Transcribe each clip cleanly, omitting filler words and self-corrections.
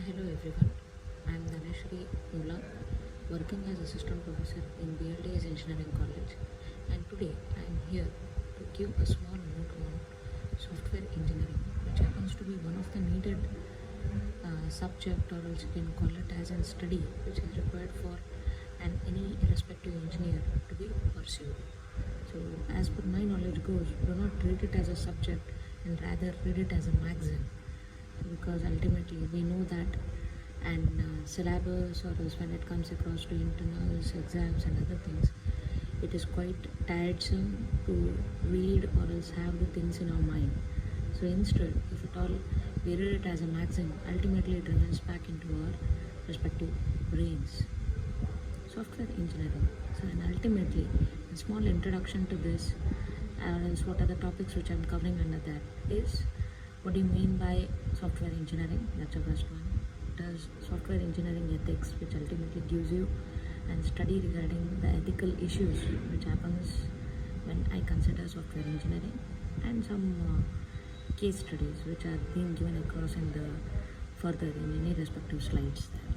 Hello everyone, I am Dhanashri Mula, working as assistant professor in BLDS Engineering College, and today I am here to give a small note on software engineering, which happens to be one of the needed subject, or else you can call it as a study, which is required for any irrespective engineer to be pursued. So, as per my knowledge goes, do not treat it as a subject and rather read it as a magazine, because ultimately we know that and syllabus, or else when it comes across to internals, exams and other things, it is quite tiresome to read or else have the things in our mind. So instead, if at all we read it as a magazine, ultimately it remains back into our respective brains. Software engineering. So, and ultimately, a small introduction to this, and what are the topics which I'm covering under that is, what do you mean by software engineering? That's the first one. Does software engineering ethics, which ultimately gives you and study regarding the ethical issues which happens when I consider software engineering, and some case studies which are being given across in the further in any respective slides there.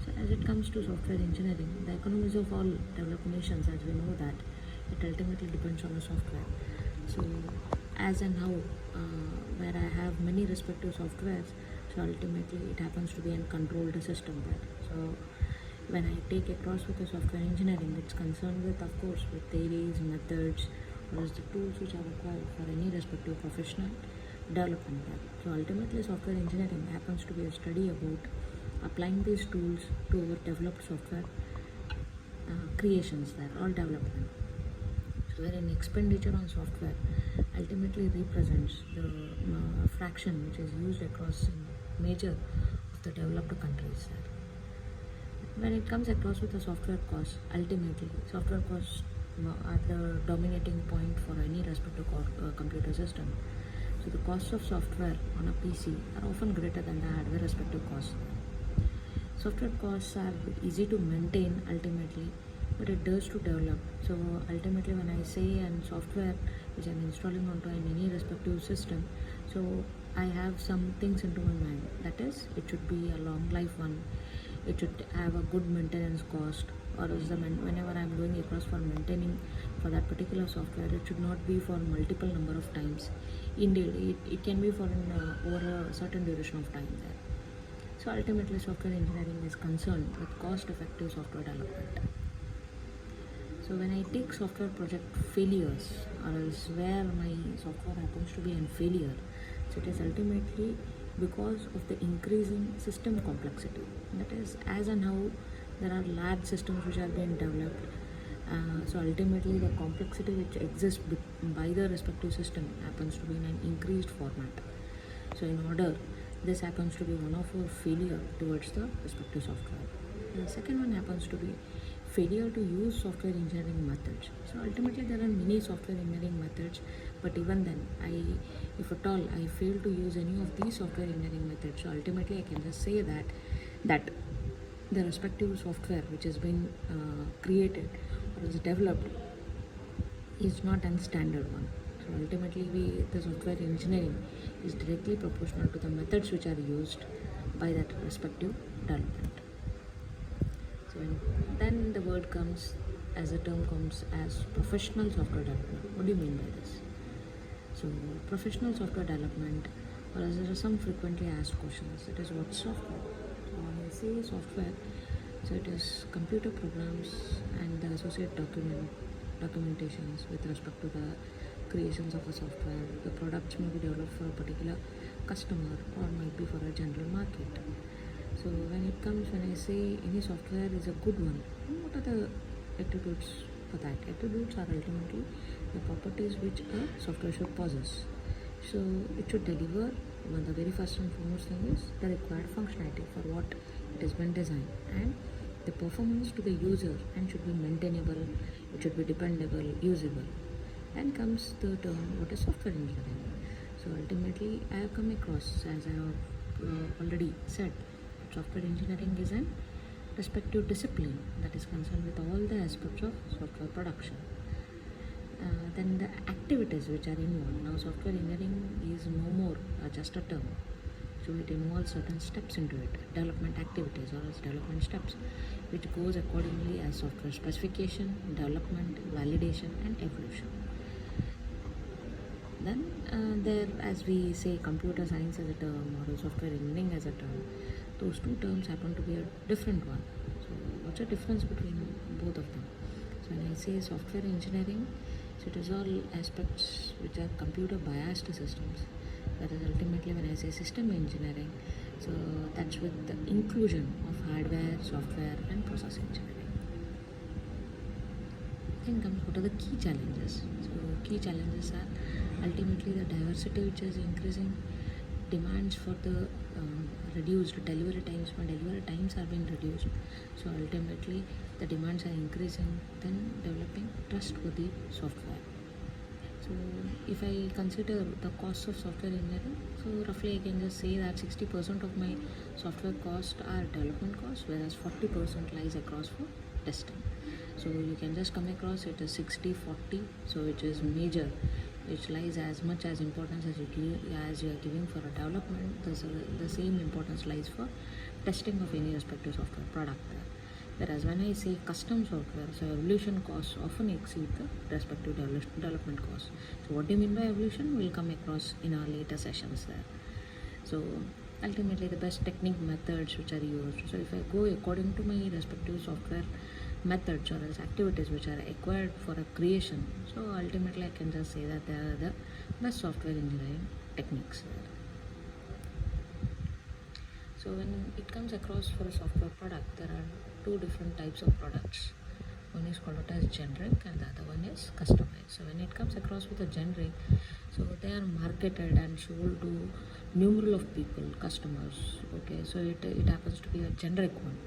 So as it comes to software engineering, the economies of all developed nations, as we know that, it ultimately depends on the software. So as and how, where I have many respective softwares, so ultimately it happens to be a controlled system there. So when I take across with the software engineering, it's concerned with, of course, with theories, methods, or as the tools which are required for any respective professional development there. So ultimately software engineering happens to be a study about applying these tools to our developed software creations there, all development. So wherein expenditure on software ultimately represents the fraction which is used across in major of the developed countries there. When it comes across with the software costs, ultimately software costs are the dominating point for any respective computer system. So the costs of software on a PC are often greater than the hardware respective costs. Software costs are easy to maintain ultimately, but it does to develop. So ultimately when I say and software which I'm installing onto any respective system, so I have some things into my mind. That is, it should be a long life one, it should have a good maintenance cost, or else whenever I'm going across for maintaining for that particular software, it should not be for multiple number of times. Indeed, it can be for over a certain duration of time there. So ultimately software engineering is concerned with cost-effective software development. So when I take software project failures, or else where my software happens to be a failure, so it is ultimately because of the increasing system complexity. That is, as and how there are large systems which are being developed, so ultimately the complexity which exists by the respective system happens to be in an increased format. So in order, this happens to be one of our failure towards the respective software. The second one happens to be failure to use software engineering methods. So ultimately there are many software engineering methods, but even then, if at all I fail to use any of these software engineering methods, so ultimately I can just say that the respective software which has been created or is developed is not a standard one. So ultimately, the software engineering is directly proportional to the methods which are used by that respective development. So then the word comes, as the term comes, as professional software development. What do you mean by this? So professional software development, or as there are some frequently asked questions, it is what software. So when I say software, so it is computer programs and the associate documentations with respect to the creations of a software. The products may be developed for a particular customer or might be for a general market. So when I say any software is a good one, what are the attributes for that? Attributes are ultimately the properties which a software should possess. So it should deliver, the very first and foremost thing is the required functionality for what it has been designed, and the performance to the user, and should be maintainable, it should be dependable, usable. Then comes the term, what is software engineering? So ultimately I have come across, as I have already said, software engineering is an respective discipline that is concerned with all the aspects of software production. Then the activities which are involved. Now software engineering is no more just a term. So it involves certain steps into it, development activities or as development steps, which goes accordingly as software specification, development, validation, and evolution. Then there, as we say, computer science as a term or software engineering as a term, those two terms happen to be a different one. So what's the difference between both of them? So when I say software engineering, so it is all aspects which are computer biased systems. Whereas ultimately when I say system engineering, so that's with the inclusion of hardware, software, and process engineering. Then comes what are the key challenges. So key challenges are ultimately the diversity which is increasing, demands for the reduced delivery times. When delivery times are being reduced, so ultimately the demands are increasing, then developing trustworthy software. So if I consider the costs of software engineering, so roughly I can just say that 60% of my software costs are development costs, whereas 40% lies across for testing. So you can just come across it as 60-40, so which is major, which lies as much as importance as you are giving for a development. The same importance lies for testing of any respective software product there. Whereas when I say custom software, so evolution costs often exceed the respective development costs. So what do you mean by evolution? We'll come across in our later sessions there. So ultimately the best technique methods which are used. So if I go according to my respective software methods or else activities which are acquired for a creation, so ultimately I can just say that they are the best software engineering techniques there. So when it comes across for a software product, there are two different types of products. One is called as generic and the other one is customized. So when it comes across with a generic, so they are marketed and sold to numerous of people, customers. Okay, so it happens to be a generic one.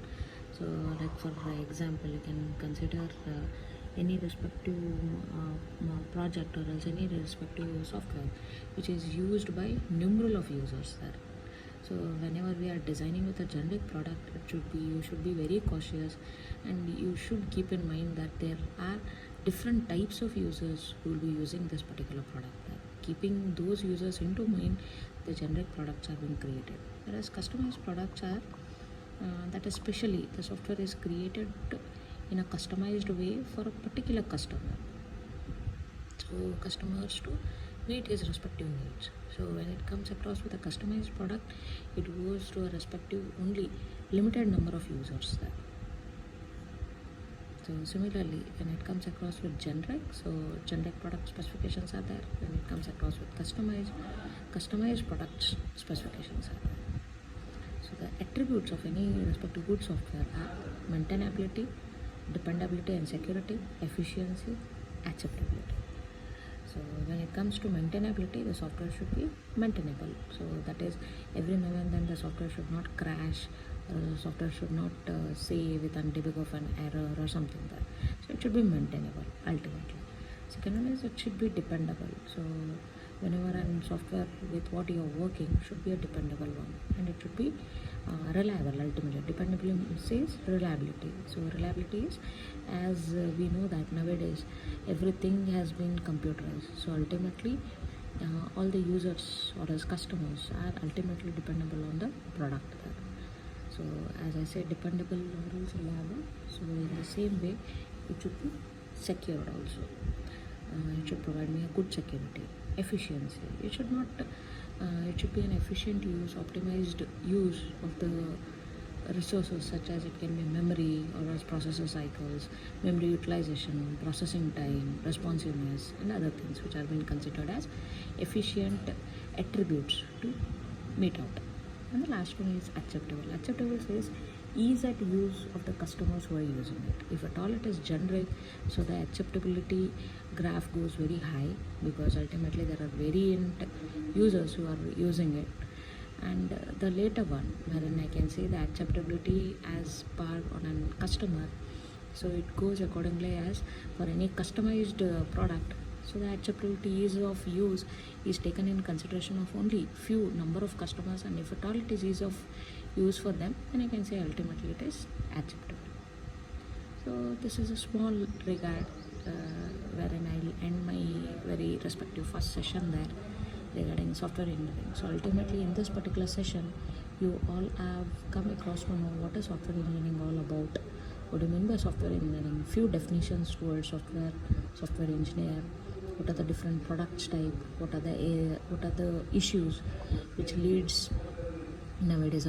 So like for example, you can consider any respective project or else any respective software which is used by numerous of users there. So whenever we are designing with a generic product, you should be very cautious, and you should keep in mind that there are different types of users who will be using this particular product. Keeping those users into mind, the generic products are being created. Whereas customized products are that especially the software is created in a customized way for a particular customer. So customers to meet his respective needs. So when it comes across with a customized product, it goes to a respective only limited number of users there. So similarly, when it comes across with generic, so generic product specifications are there. When it comes across with customized product specifications are there. So the attributes of any respective good software are maintainability, dependability and security, efficiency, acceptability. So when it comes to maintainability, the software should be maintainable. So that is, every now and then the software should not crash, or the software should not say with a debug of an error or something there. So it should be maintainable ultimately. Second one is it should be dependable. So whenever an software with what you are working should be a dependable one, and it should be reliable ultimately. Dependability says reliability. So reliability is, as we know that nowadays everything has been computerized. So ultimately all the users or as customers are ultimately dependable on the product there. So as I said, dependable or else reliable. So in the same way, it should be secured also. It should provide me a good security, efficiency. It should not. It should be an efficient use, optimized use of the resources, such as it can be memory or as processor cycles, memory utilization, processing time, responsiveness, and other things which are being considered as efficient attributes to meet out. And the last one is acceptable. Acceptable says ease at use of the customers who are using it. If at all it is generic, so the acceptability graph goes very high, because ultimately there are variant users who are using it. And the later one, wherein I can say the acceptability as per on a customer, so it goes accordingly as for any customized product. So the acceptability ease of use is taken in consideration of only few number of customers, and if at all it is ease of use for them, then I can say ultimately it is acceptable. So this is a small regard wherein I'll end my very respective first session there. regarding software engineering. So ultimately, in this particular session, you all have come across to know what is software engineering all about. What do you mean by software engineering? Few definitions towards software engineer. What are the different products type? What are the issues which leads nowadays